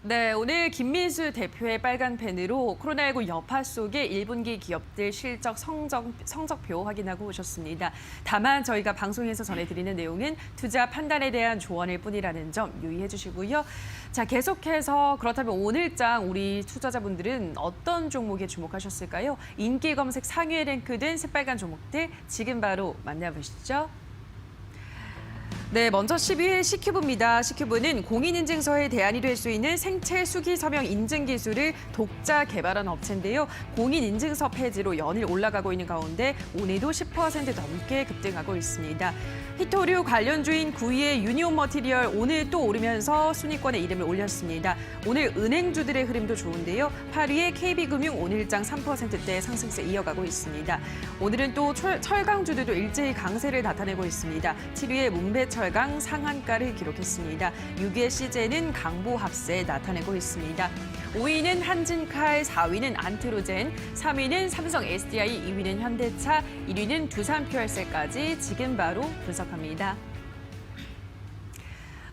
네, 오늘 김민수 대표의 빨간 펜으로 코로나19 여파 속에 1분기 기업들 실적 성적표 확인하고 오셨습니다. 다만 저희가 방송에서 전해드리는 내용은 투자 판단에 대한 조언일 뿐이라는 점 유의해 주시고요. 자, 계속해서 그렇다면 오늘장 우리 투자자분들은 어떤 종목에 주목하셨을까요? 인기 검색 상위에 랭크된 새빨간 종목들 지금 바로 만나보시죠. 네, 먼저 12회 C큐브입니다. C큐브는 공인인증서에 대안이 될 수 있는 생체 수기 서명 인증 기술을 독자 개발한 업체인데요. 공인인증서 폐지로 연일 올라가고 있는 가운데 오늘도 10% 넘게 급등하고 있습니다. 히토류 관련주인 9위의 유니온 머티리얼 오늘 또 오르면서 순위권에 이름을 올렸습니다. 오늘 은행주들의 흐름도 좋은데요. 8위의 KB금융 오늘장 3%대 상승세 이어가고 있습니다. 오늘은 또 철강주들도 일제히 강세를 나타내고 있습니다. 7위의 문배철강 상한가를 기록했습니다. 6위의 CJ는 강보합세 나타내고 있습니다. 5위는 한진칼, 4위는 안트로젠, 3위는 삼성 SDI, 2위는 현대차, 1위는 두산퓨얼셀까지 지금 바로 분석합니다.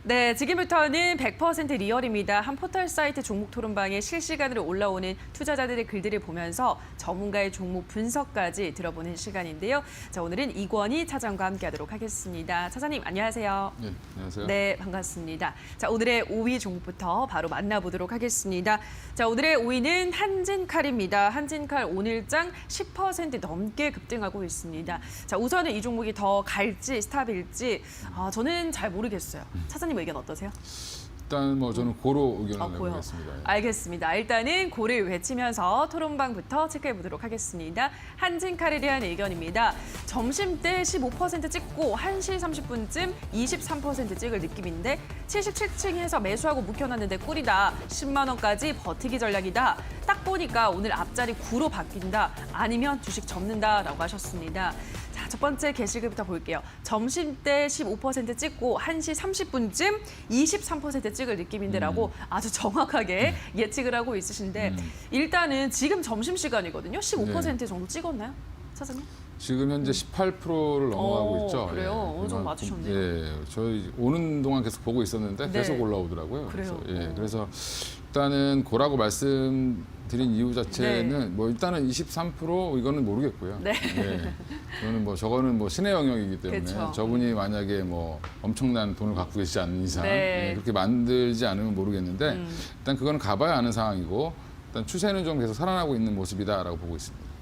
네, 지금부터는 100% 리얼입니다. 한 포털 사이트 종목 토론방에 실시간으로 올라오는 투자자들의 글들을 보면서 전문가의 종목 분석까지 들어보는 시간인데요. 자, 오늘은 이권희 차장과 함께하도록 하겠습니다. 차장님, 안녕하세요. 네, 안녕하세요. 네, 반갑습니다. 자, 오늘의 5위 종목부터 바로 만나보도록 하겠습니다. 자, 오늘의 5위는 한진칼입니다. 한진칼 오늘장 10% 넘게 급등하고 있습니다. 자, 우선은 이 종목이 더 갈지 스탑일지 저는 잘 모르겠어요. 차장님 의견 어떠세요? 일단 뭐 저는 고로 의견을 내보겠습니다. 알겠습니다. 일단은 고를 외치면서 토론방부터 체크해 보도록 하겠습니다. 한진칼에 대한 의견입니다. 점심때 15% 찍고 1시 30분쯤 23% 찍을 느낌인데 77층에서 매수하고 묵혀놨는데 꿀이다. 10만 원까지 버티기 전략이다. 딱 보니까 오늘 앞자리 9로 바뀐다. 아니면 주식 접는다라고 하셨습니다. 자, 첫 번째 게시글부터 볼게요. 점심때 15% 찍고 1시 30분쯤 23% 찍을 느낌인데라고 아주 정확하게 예측을 하고 있으신데 일단은 지금 점심시간이거든요. 15% 정도 찍었나요? 차장님? 지금 현재 18%를 넘어가고 있죠. 그래요? 어느 정도 맞추셨네요. 예, 저희 오는 동안 계속 보고 있었는데 계속 올라오더라고요. 그래요? 그래서 일단은 고라고 말씀드린 이유 자체는 뭐 일단은 23% 이거는 모르겠고요. 네. 저는 뭐 저거는 뭐 신의 영역이기 때문에 그쵸. 저분이 만약에 뭐 엄청난 돈을 갖고 계시지 않는 이상 네. 그렇게 만들지 않으면 모르겠는데 일단 그거는 가봐야 아는 상황이고 일단 추세는 좀 계속 살아나고 있는 모습이다라고 보고 있습니다.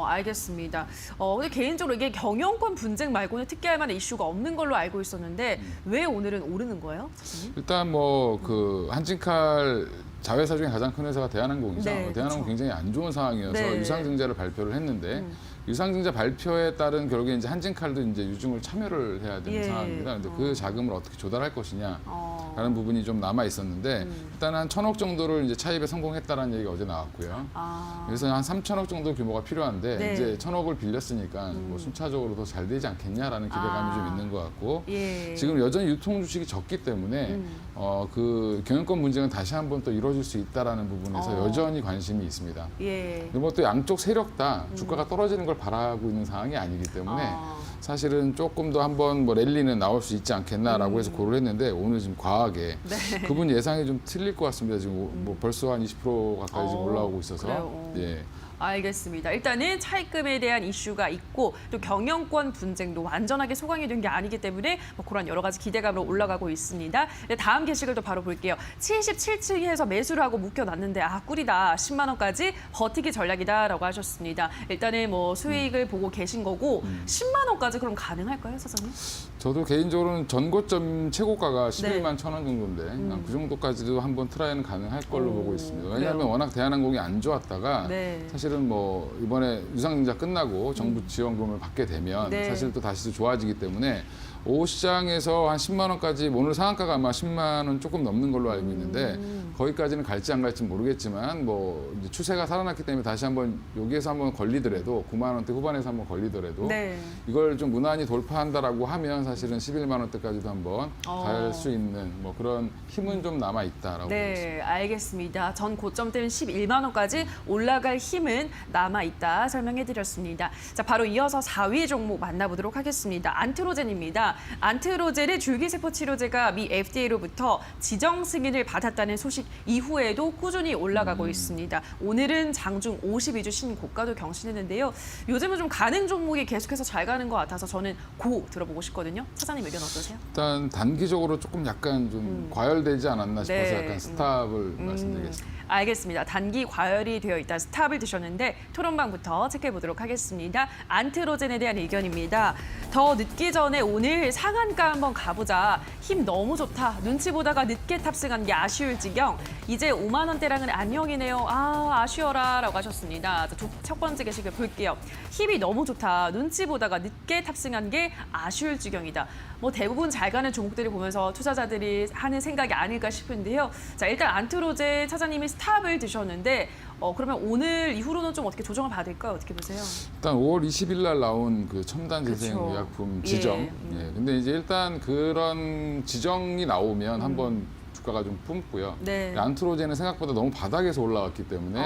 알겠습니다. 근데 개인적으로 이게 경영권 분쟁 말고는 특기할 만한 이슈가 없는 걸로 알고 있었는데 왜 오늘은 오르는 거예요, 사장님? 일단 뭐 그 한진칼 자회사 중에 가장 큰 회사가 대한항공이죠. 네, 대한항공 그렇죠. 굉장히 안 좋은 상황이어서 네. 유상증자를 발표를 했는데 유상증자 발표에 따른 결국에 이제 한진칼도 이제 유증을 참여를 해야 되는 상황입니다. 근데 그 자금을 어떻게 조달할 것이냐라는 부분이 좀 남아 있었는데 일단 한 1,000억 정도를 이제 차입에 성공했다라는 얘기가 어제 나왔고요. 그래서 한 3,000억 정도 규모가 필요한데 네. 이제 1,000억을 빌렸으니까 뭐 순차적으로 더 잘 되지 않겠냐라는 기대감이 좀 있는 것 같고 지금 여전히 유통 주식이 적기 때문에 그 경영권 문제는 다시 한번 또 이루어질 수 있다라는 부분에서 여전히 관심이 있습니다. 그리고 뭐 또 양쪽 세력 다 주가가 떨어지는 걸 바라고 있는 상황이 아니기 때문에 사실은 조금 더 한번 뭐 랠리는 나올 수 있지 않겠나라고 해서 고를 했는데 오늘 지금 과하게 그분 예상이 좀 틀릴 것 같습니다. 지금 뭐 벌써 한 20% 가까이 지금 올라오고 있어서. 그래요? 예. 알겠습니다. 일단은 차입금에 대한 이슈가 있고 또 경영권 분쟁도 완전하게 소강이 된 게 아니기 때문에 뭐 그런 여러 가지 기대감으로 올라가고 있습니다. 네, 다음 게시글도 바로 볼게요. 77층에서 매수를 하고 묶여놨는데 꿀이다. 10만 원까지 버티기 전략이다라고 하셨습니다. 일단은 뭐 수익을 보고 계신 거고 10만 원까지 그럼 가능할까요, 사장님? 저도 개인적으로는 전고점 최고가가 11만 1,000원 정도인데 그 정도까지도 한번 트라이는 가능할 걸로 보고 있습니다. 왜냐하면 그래요? 워낙 대한항공이 안 좋았다가 네. 사실은 뭐 이번에 유상증자 끝나고 정부 지원금을 받게 되면 사실 또 다시 좋아지기 때문에 오후 시장에서 한 10만 원까지 오늘 상한가가 아마 10만 원 조금 넘는 걸로 알고 있는데 거기까지는 갈지 안 갈지 모르겠지만 뭐 이제 추세가 살아났기 때문에 다시 한번 여기에서 한번 걸리더라도 9만 원대 후반에서 한번 걸리더라도 이걸 좀 무난히 돌파한다라고 하면 사실은 11만 원대까지도 한번 갈 수 있는 뭐 그런 힘은 좀 남아 있다라고 보고 있습니다. 네, 알겠습니다. 전 고점 때는 11만 원까지 올라갈 힘은 남아 있다 설명해 드렸습니다. 자, 바로 이어서 4위 종목 만나보도록 하겠습니다. 안트로젠입니다. 있습니다. 안트로젠의 줄기세포 치료제가 미 FDA로부터 지정 승인을 받았다는 소식 이후에도 꾸준히 올라가고 있습니다. 오늘은 장중 52주 신고가도 경신했는데요. 요즘은 좀 가능 종목이 계속해서 잘 가는 것 같아서 저는 고 들어보고 싶거든요. 차장님 의견 어떠세요? 일단 단기적으로 조금 약간 좀 과열되지 않았나 싶어서 네. 약간 스탑을 말씀드리겠습니다. 알겠습니다. 단기 과열이 되어 있다 스탑을 드셨는데 토론방부터 체크해 보도록 하겠습니다. 안트로젠에 대한 의견입니다. 더 늦기 전에 오늘 상한가 한번 가보자. 힘 너무 좋다. 눈치 보다가 늦게 탑승한 게 아쉬울 지경. 이제 5만 원대랑은 안녕이네요. 아쉬워라 라고 하셨습니다. 첫 번째 게시글 볼게요. 힘이 너무 좋다. 눈치 보다가 늦게 탑승한 게 아쉬울 지경이다. 뭐 대부분 잘 가는 종목들을 보면서 투자자들이 하는 생각이 아닐까 싶은데요. 자, 일단 안트로젠 차장님이 스탑을 드셨는데 그러면 오늘 이후로는 좀 어떻게 조정을 받을까요? 어떻게 보세요? 일단 5월 20일 날 나온 그 첨단 재생 그렇죠. 의약품 지정. 예. 근데 이제 일단 그런 지정이 나오면 한번 주가가 좀 뿜고요. 네. 안트로젠은 생각보다 너무 바닥에서 올라왔기 때문에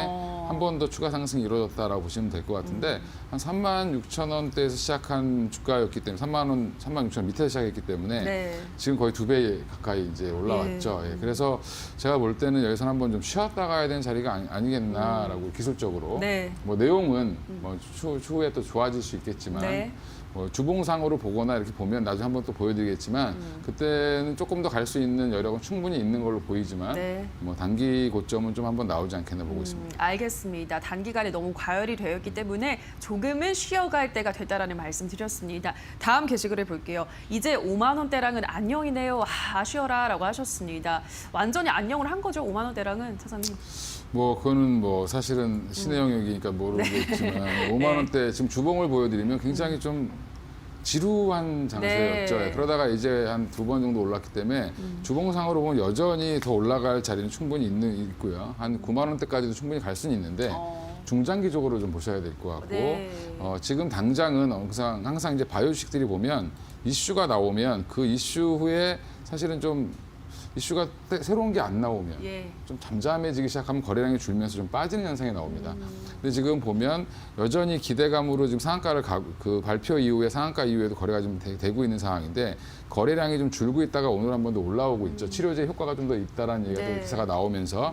한 번 더 추가 상승이 이루어졌다라고 보시면 될 것 같은데 한 36,000원대에서 시작한 주가였기 때문에 36,000원 밑에서 시작했기 때문에 네. 지금 거의 2배 가까이 이제 올라왔죠. 예. 그래서 제가 볼 때는 여기서 한번 좀 쉬었다 가야 되는 자리가 아니겠나라고 기술적으로. 네. 뭐 내용은 뭐 추후에 또 좋아질 수 있겠지만 네. 뭐 주봉상으로 보거나 이렇게 보면 나중에 한번 또 보여드리겠지만 그때는 조금 더 갈 수 있는 여력은 충분히 있는 걸로 보이지만 네. 뭐 단기 고점은 좀 한번 나오지 않겠나 보고 있습니다. 알겠습니다. 단기간에 너무 과열이 되었기 때문에 조금은 쉬어갈 때가 됐다라는 말씀 드렸습니다. 다음 게시글을 볼게요. 이제 5만 원대랑은 안녕이네요. 아쉬워라 라고 하셨습니다. 완전히 안녕을 한 거죠, 5만 원대랑은 차장님. 뭐 그거는 뭐 사실은 신의 영역이니까 모르겠지만 5만 원대 지금 주봉을 보여드리면 굉장히 좀 지루한 장세였죠. 네. 그러다가 이제 한 2번 정도 올랐기 때문에 주봉상으로 보면 여전히 더 올라갈 자리는 충분히 있고요. 한 9만 원대까지도 충분히 갈 수는 있는데 중장기적으로 좀 보셔야 될 것 같고 네. 지금 당장은 항상 이제 바이오 주식들이 보면 이슈가 나오면 그 이슈 후에 사실은 좀 이슈가 새로운 게 안 나오면 예. 좀 잠잠해지기 시작하면 거래량이 줄면서 좀 빠지는 현상이 나옵니다. 근데 지금 보면 여전히 기대감으로 지금 상한가를 그 발표 이후에 상한가 이후에도 거래가 좀 되고 있는 상황인데 거래량이 좀 줄고 있다가 오늘 한 번 더 올라오고 있죠. 치료제 효과가 좀 더 있다라는 얘기가 네. 또 기사가 나오면서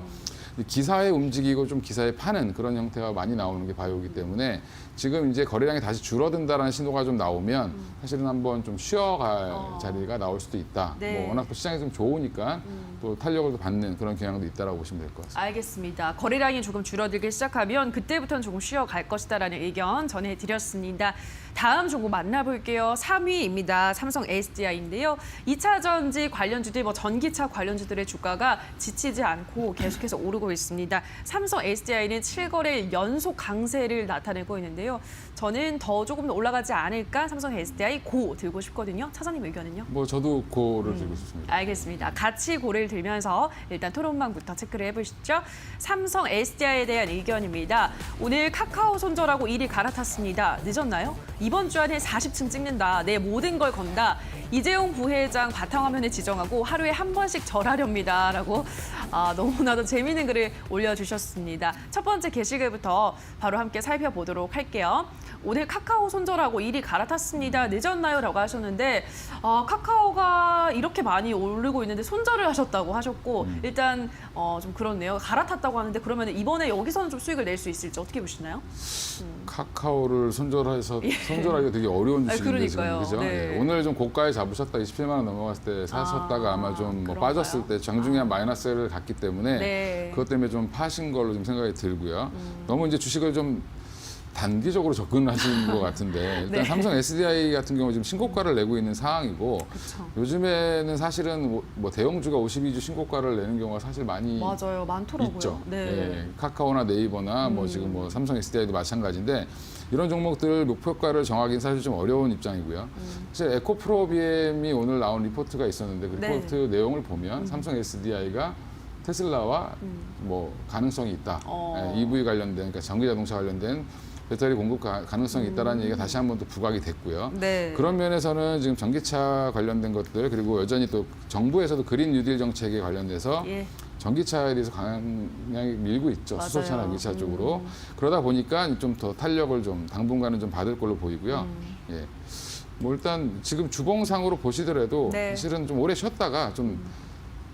기사에 움직이고 좀 기사에 파는 그런 형태가 많이 나오는 게 바이오이기 때문에 지금 이제 거래량이 다시 줄어든다라는 신호가 좀 나오면 사실은 한번 좀 쉬어갈 자리가 나올 수도 있다. 네. 뭐 워낙 또 시장이 좀 좋으니까 또 탄력을 또 받는 그런 경향도 있다라고 보시면 될 것 같습니다. 알겠습니다. 거래량이 조금 줄어들기 시작하면 그때부터는 조금 쉬어갈 것이다라는 의견 전해드렸습니다. 다음 종목 만나볼게요. 3위입니다. 삼성 SDI인데요. 2차 전지 관련주들, 뭐 전기차 관련주들의 주가가 지치지 않고 계속해서 오르고 있습니다. 삼성 SDI는 7거래 연속 강세를 나타내고 있는데요. 저는 더 조금 더 올라가지 않을까 삼성 SDI 고 들고 싶거든요. 차장님 의견은요? 뭐 저도 고를 들고 싶습니다. 알겠습니다. 같이 고를 들면서 일단 토론방부터 체크를 해보시죠. 삼성 SDI에 대한 의견입니다. 오늘 카카오 손절하고 1위 갈아탔습니다. 늦었나요? 이번 주 안에 40층 찍는다. 내 모든 걸 건다. 이재용 부회장 바탕화면에 지정하고 하루에 한 번씩 절하렵니다. 라고 너무나도 재미있는 글을 올려주셨습니다. 첫 번째 게시글부터 바로 함께 살펴보도록 할게요. 오늘 카카오 손절하고 1위 갈아탔습니다. 늦었나요? 라고 하셨는데 카카오가 이렇게 많이 오르고 있는데 손절을 하셨다고 하셨고 일단 좀 그렇네요. 갈아탔다고 하는데 그러면 이번에 여기서는 좀 수익을 낼 수 있을지 어떻게 보시나요? 카카오를 손절하기가 되게 어려운 주식인데 지금 그러니까요. 그죠? 네. 예, 오늘 좀 고가에 잡으셨다 27만 원 넘어갔을 때 사셨다가 아마 좀 뭐 그런가요? 빠졌을 때 장중에 마이너스를 갔기 때문에 네. 그것 때문에 좀 파신 걸로 좀 생각이 들고요. 너무 이제 주식을 좀 단기적으로 접근하시는 것 같은데 일단 네. 삼성 SDI 같은 경우 지금 신고가를 내고 있는 상황이고 그쵸. 요즘에는 사실은 뭐 대형주가 52주 신고가를 내는 경우가 사실 많이 맞아요. 많더라고요. 있죠. 네. 예, 카카오나 네이버나 뭐 지금 뭐 삼성 SDI도 마찬가지인데 이런 종목들 목표가를 정하기는 사실 좀 어려운 입장이고요. 사실 에코프로비엠이 오늘 나온 리포트가 있었는데 그 네. 리포트 내용을 보면 삼성 SDI가 테슬라와 뭐 가능성이 있다. 예, EV 관련된 그러니까 전기 자동차 관련된 배터리 공급 가능성이 있다라는 얘기가 다시 한번 또 부각이 됐고요. 네. 그런 면에서는 지금 전기차 관련된 것들 그리고 여전히 또 정부에서도 그린 뉴딜 정책에 관련돼서 예. 전기차에 대해서 강하게 밀고 있죠. 맞아요. 수소차나 미차 쪽으로. 그러다 보니까 좀 더 탄력을 좀 당분간은 좀 받을 걸로 보이고요. 예. 뭐 일단 지금 주봉상으로 보시더라도 네. 사실은 좀 오래 쉬었다가 좀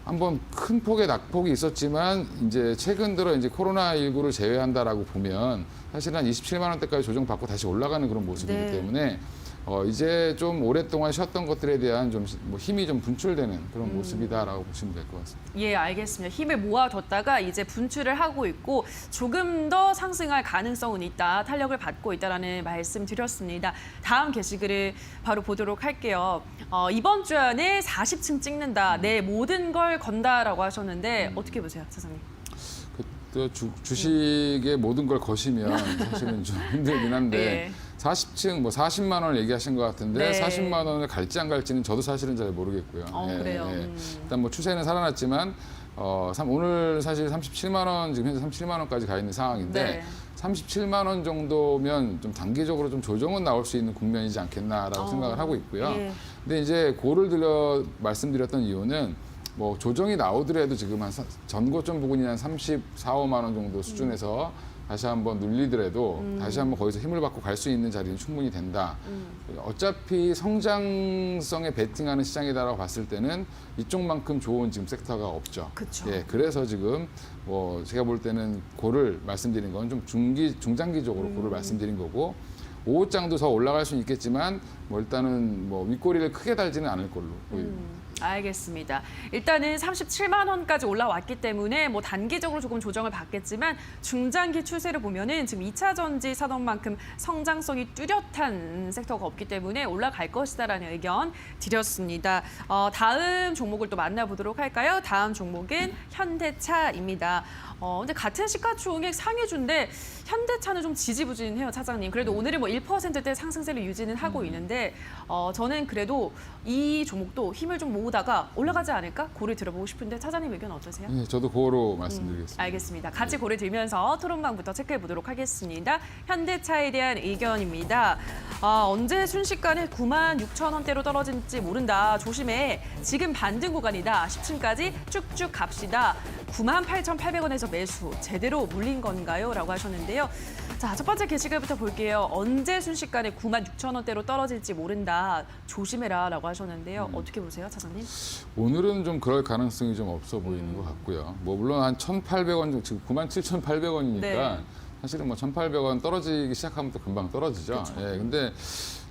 한번 큰 폭의 낙폭이 있었지만 이제 최근 들어 이제 코로나19를 제외한다라고 보면 사실 한 27만 원대까지 조정받고 다시 올라가는 그런 모습이기 네. 때문에 이제 좀 오랫동안 쉬었던 것들에 대한 좀 뭐 힘이 좀 분출되는 그런 모습이다라고 보시면 될 것 같습니다. 예, 알겠습니다. 힘을 모아뒀다가 이제 분출을 하고 있고 조금 더 상승할 가능성은 있다, 탄력을 받고 있다라는 말씀 드렸습니다. 다음 게시글을 바로 보도록 할게요. 이번 주 안에 40층 찍는다, 내 모든 걸 건다라고 하셨는데 어떻게 보세요, 차장님? 또 주식의 모든 걸 거시면 사실은 좀 힘들긴 한데 예. 40층 뭐 40만 원을 얘기하신 것 같은데 네. 40만 원을 갈지 안 갈지는 저도 사실은 잘 모르겠고요. 그래요. 일단 뭐 추세는 살아났지만 오늘 사실 37만 원 지금 현재 37만 원까지 가 있는 상황인데 네. 37만 원 정도면 좀 단기적으로 좀 조정은 나올 수 있는 국면이지 않겠나라고 생각을 하고 있고요. 예. 근데 이제 고를 말씀드렸던 이유는 뭐 조정이 나오더라도 지금 한 전고점 부근이 한 34, 5만 원 정도 수준에서 다시 한번 눌리더라도 다시 한번 거기서 힘을 받고 갈 수 있는 자리는 충분히 된다. 어차피 성장성에 베팅하는 시장이다라고 봤을 때는 이쪽만큼 좋은 지금 섹터가 없죠. 그쵸. 예, 그래서 지금 뭐 제가 볼 때는 고를 말씀드린 건 좀 중장기적으로 고를 말씀드린 거고 5호장도 더 올라갈 수는 있겠지만 뭐 일단은 뭐 윗꼬리를 크게 달지는 않을 걸로 보입니다. 알겠습니다. 일단은 37만 원까지 올라왔기 때문에 뭐 단기적으로 조금 조정을 받겠지만 중장기 추세를 보면은 지금 2차 전지 산업만큼 성장성이 뚜렷한 섹터가 없기 때문에 올라갈 것이다라는 의견 드렸습니다. 다음 종목을 또 만나보도록 할까요? 다음 종목은 현대차입니다. 근데 같은 시가총액 상위주인데 현대차는 좀 지지부진해요, 차장님. 그래도 오늘은 뭐 1%대 상승세를 유지는 하고 있는데 저는 그래도 이 종목도 힘을 좀 모으다가 올라가지 않을까 고를 들어보고 싶은데 차장님 의견 어떠세요? 네, 저도 고로 말씀드리겠습니다. 알겠습니다. 같이 고를 들면서 토론방부터 체크해 보도록 하겠습니다. 현대차에 대한 의견입니다. 언제 순식간에 9만 6천 원대로 떨어질지 모른다. 조심해. 지금 반등 구간이다. 10층까지 쭉쭉 갑시다. 9만 8,800원에서 매수. 제대로 물린 건가요? 라고 하셨는데요. 자, 첫 번째 게시글부터 볼게요. 언제 순식간에 9만 6천 원대로 떨어질지 모른다. 조심해라. 라고 하셨는데요. 어떻게 보세요, 차장님? 오늘은 좀 그럴 가능성이 좀 없어 보이는 것 같고요. 뭐 물론 한 1,800원 정도, 지금 97,800원이니까 네. 사실은 뭐 1,800원 떨어지기 시작하면 또 금방 떨어지죠. 그쵸. 예, 근데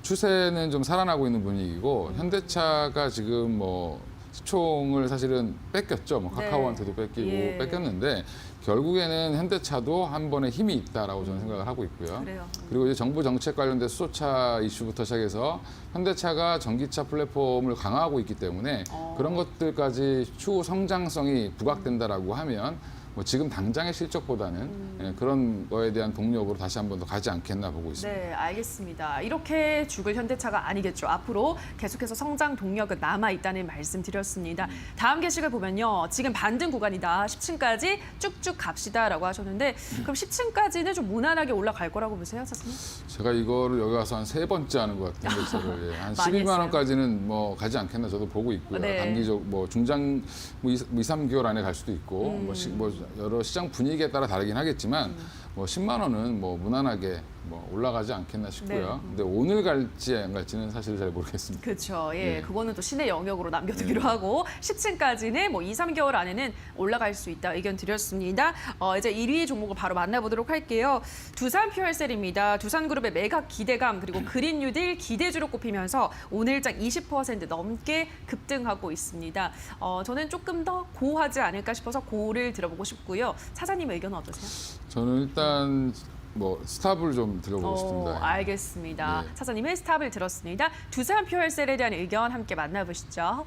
추세는 좀 살아나고 있는 분위기고 현대차가 지금 뭐 시총을 사실은 뺏겼죠. 뭐 카카오한테도 뺏기고 예. 뺏겼는데 결국에는 현대차도 한 번에 힘이 있다라고 저는 생각을 하고 있고요. 그래요. 그리고 이제 정부 정책 관련된 수소차 이슈부터 시작해서 현대차가 전기차 플랫폼을 강화하고 있기 때문에 그런 것들까지 추후 성장성이 부각된다라고 하면 뭐 지금 당장의 실적보다는 예, 그런 거에 대한 동력으로 다시 한 번 더 가지 않겠나 보고 있습니다. 네, 알겠습니다. 이렇게 죽을 현대차가 아니겠죠. 앞으로 계속해서 성장 동력은 남아있다는 말씀 드렸습니다. 다음 게시글 보면요. 지금 반등 구간이다. 10층까지 쭉쭉 갑시다라고 하셨는데 그럼 10층까지는 좀 무난하게 올라갈 거라고 보세요, 사장님? 제가 이거를 여기 와서 한 3번째 하는 것 같은데 현대차를 한 많이 12만 했어요. 원까지는 뭐 가지 않겠나 저도 보고 있고요. 네. 단기적 뭐 중장 뭐 2, 3개월 안에 갈 수도 있고 뭐 여러 시장 분위기에 따라 다르긴 하겠지만 뭐 10만 원은 뭐 무난하게 뭐 올라가지 않겠나 싶고요. 근데 오늘 갈지 안 갈지는 사실 잘 모르겠습니다. 그렇죠. 예, 네. 그거는 또 신의 영역으로 남겨두기로 하고 10층까지는 뭐 2, 3개월 안에는 올라갈 수 있다 의견 드렸습니다. 이제 1위 종목을 바로 만나보도록 할게요. 두산 퓨얼셀입니다. 두산그룹의 매각 기대감 그리고 그린 뉴딜 기대주로 꼽히면서 오늘장 20% 넘게 급등하고 있습니다. 저는 조금 더 고하지 않을까 싶어서 고를 들어보고 싶고요. 차장님 의견은 어떠세요? 저는 일단 뭐 스탑을 좀 들어보고 싶습니다. 알겠습니다. 네. 차장님의 스탑을 들었습니다. 두산 퓨얼셀에 대한 의견 함께 만나보시죠.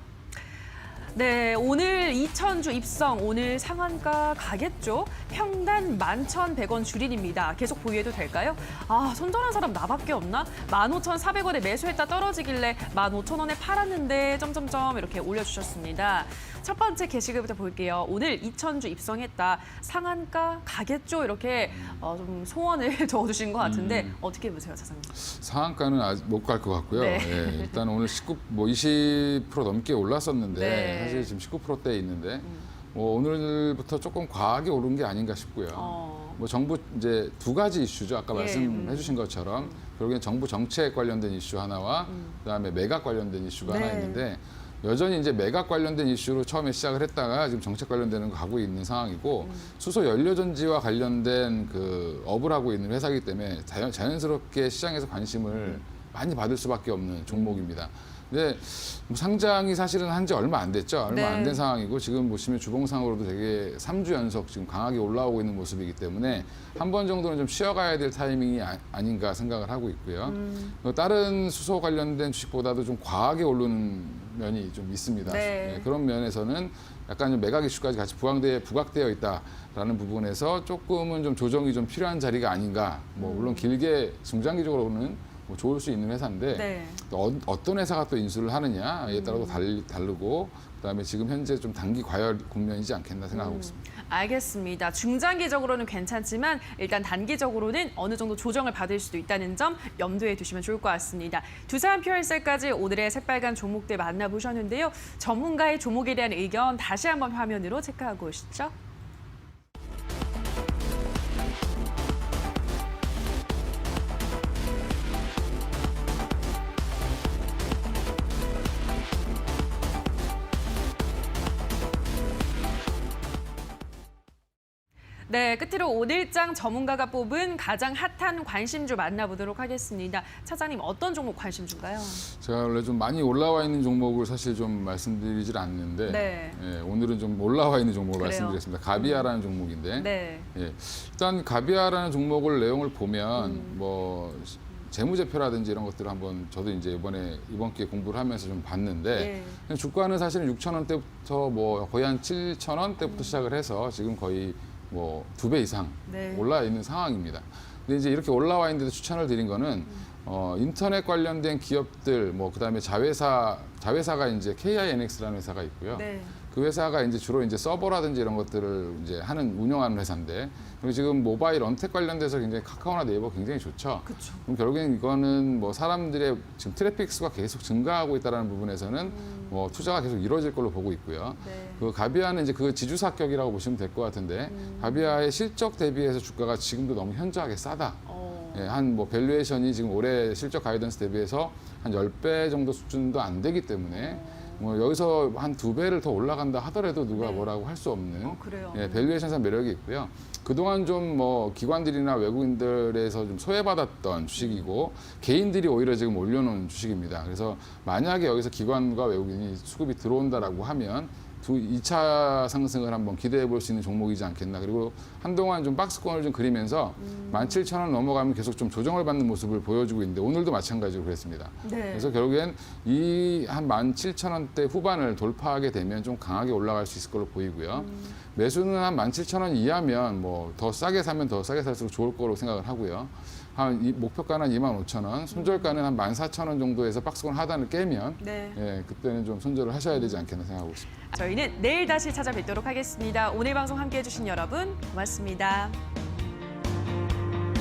네, 오늘 2,000주 입성, 오늘 상한가 가겠죠? 평단 11,100원 줄인입니다. 계속 보유해도 될까요? 손절한 사람 나밖에 없나? 15,400원에 매수했다 떨어지길래 15,000원에 팔았는데 점점점 이렇게 올려주셨습니다. 첫 번째 게시글부터 볼게요. 오늘 2,000주 입성했다. 상한가 가겠죠? 이렇게 좀 소원을 적어주신 것 같은데 어떻게 보세요, 차장님? 상한가는 아직 못 갈 것 같고요. 네. 예, 일단 오늘 20% 넘게 올랐었는데 네. 사실 지금 19%대에 있는데 뭐 오늘부터 조금 과하게 오른 게 아닌가 싶고요. 뭐 정부 이제 두 가지 이슈죠. 아까 예, 말씀해 주신 것처럼 결국엔 정부 정책 관련된 이슈 하나와 그다음에 매각 관련된 이슈가 하나 네. 있는데 여전히 이제 매각 관련된 이슈로 처음에 시작을 했다가 지금 정책 관련되는 거 가고 있는 상황이고 수소 연료 전지와 관련된 그 업을 하고 있는 회사이기 때문에 자연스럽게 시장에서 관심을 많이 받을 수밖에 없는 종목입니다. 근데 뭐 상장이 사실은 한 지 얼마 안 됐죠. 얼마 네. 안 된 상황이고 지금 보시면 주봉상으로도 되게 3주 연속 지금 강하게 올라오고 있는 모습이기 때문에 한 번 정도는 좀 쉬어가야 될 타이밍이 아닌가 생각을 하고 있고요. 다른 수소 관련된 주식보다도 좀 과하게 오르는 면이 좀 있습니다. 네. 그런 면에서는 약간 좀 매각 이슈까지 같이 부각되어 있다라는 부분에서 조금은 좀 조정이 좀 필요한 자리가 아닌가. 뭐 물론 길게 중장기적으로는 뭐 좋을 수 있는 회사인데 네. 또 어떤 회사가 또 인수를 하느냐에 따라서 다르고 그다음에 지금 현재 좀 단기 과열 국면이지 않겠나 생각하고 있습니다. 알겠습니다. 중장기적으로는 괜찮지만 일단 단기적으로는 어느 정도 조정을 받을 수도 있다는 점 염두에 두시면 좋을 것 같습니다. 두산 퓨얼셀까지 오늘의 새빨간 종목들 만나보셨는데요. 전문가의 종목에 대한 의견 다시 한번 화면으로 체크하고 오시죠. 네, 끝으로 오늘장 전문가가 뽑은 가장 핫한 관심주 만나보도록 하겠습니다. 차장님 어떤 종목 관심주인가요? 제가 원래 좀 많이 올라와 있는 종목을 사실 좀 말씀드리질 않는데 네. 예, 오늘은 좀 올라와 있는 종목을 그래요? 말씀드리겠습니다. 가비아라는 종목인데 네. 예, 일단 가비아라는 종목을 내용을 보면 뭐 재무제표라든지 이런 것들을 한번 저도 이제 이번 기회에 공부를 하면서 좀 봤는데 주가는 사실은 6,000원대부터 뭐 거의 한 7,000원대부터 시작을 해서 지금 거의 뭐 2배 이상 네. 올라 있는 상황입니다. 근데 이제 이렇게 올라와 있는데도 추천을 드린 거는 인터넷 관련된 기업들 뭐 그다음에 자회사가 이제 KINX라는 회사가 있고요. 네. 그 회사가 이제 주로 이제 서버라든지 이런 것들을 이제 운영하는 회사인데 그리고 지금 모바일 언택 관련돼서 굉장히 카카오나 네이버 굉장히 좋죠. 그렇죠. 그럼 결국엔 이거는 뭐 사람들의 지금 트래픽 수가 계속 증가하고 있다는 부분에서는 뭐 투자가 계속 이루어질 걸로 보고 있고요. 네. 그 가비아는 이제 그 지주사격이라고 보시면 될 것 같은데 가비아의 실적 대비해서 주가가 지금도 너무 현저하게 싸다. 예, 한 뭐 밸류에이션이 지금 올해 실적 가이던스 대비해서 한 10배 정도 수준도 안 되기 때문에 뭐 여기서 한 2배를 더 올라간다 하더라도 누가 네. 뭐라고 할 수 없는 그래요. 예, 밸류에이션상 매력이 있고요. 그동안 좀 뭐 기관들이나 외국인들에서 좀 소외받았던 주식이고 개인들이 오히려 지금 올려놓은 주식입니다. 그래서 만약에 여기서 기관과 외국인이 수급이 들어온다라고 하면 2차 상승을 한번 기대해 볼 수 있는 종목이지 않겠나. 그리고 한동안 좀 박스권을 좀 그리면서 17,000원 넘어가면 계속 좀 조정을 받는 모습을 보여주고 있는데 오늘도 마찬가지로 그랬습니다. 네. 그래서 결국엔 이 한 17,000원대 후반을 돌파하게 되면 좀 강하게 올라갈 수 있을 걸로 보이고요. 매수는 한 17,000원 이하면 뭐 더 싸게 사면 더 싸게 살수록 좋을 거로 생각을 하고요. 목표가는 25,000원, 손절가는 한 14,000원 정도에서 박스권 하단을 깨면 네. 예, 그때는 좀 손절을 하셔야 되지 않겠나 생각하고 있습니다. 저희는 내일 다시 찾아뵙도록 하겠습니다. 오늘 방송 함께해 주신 여러분 고맙습니다.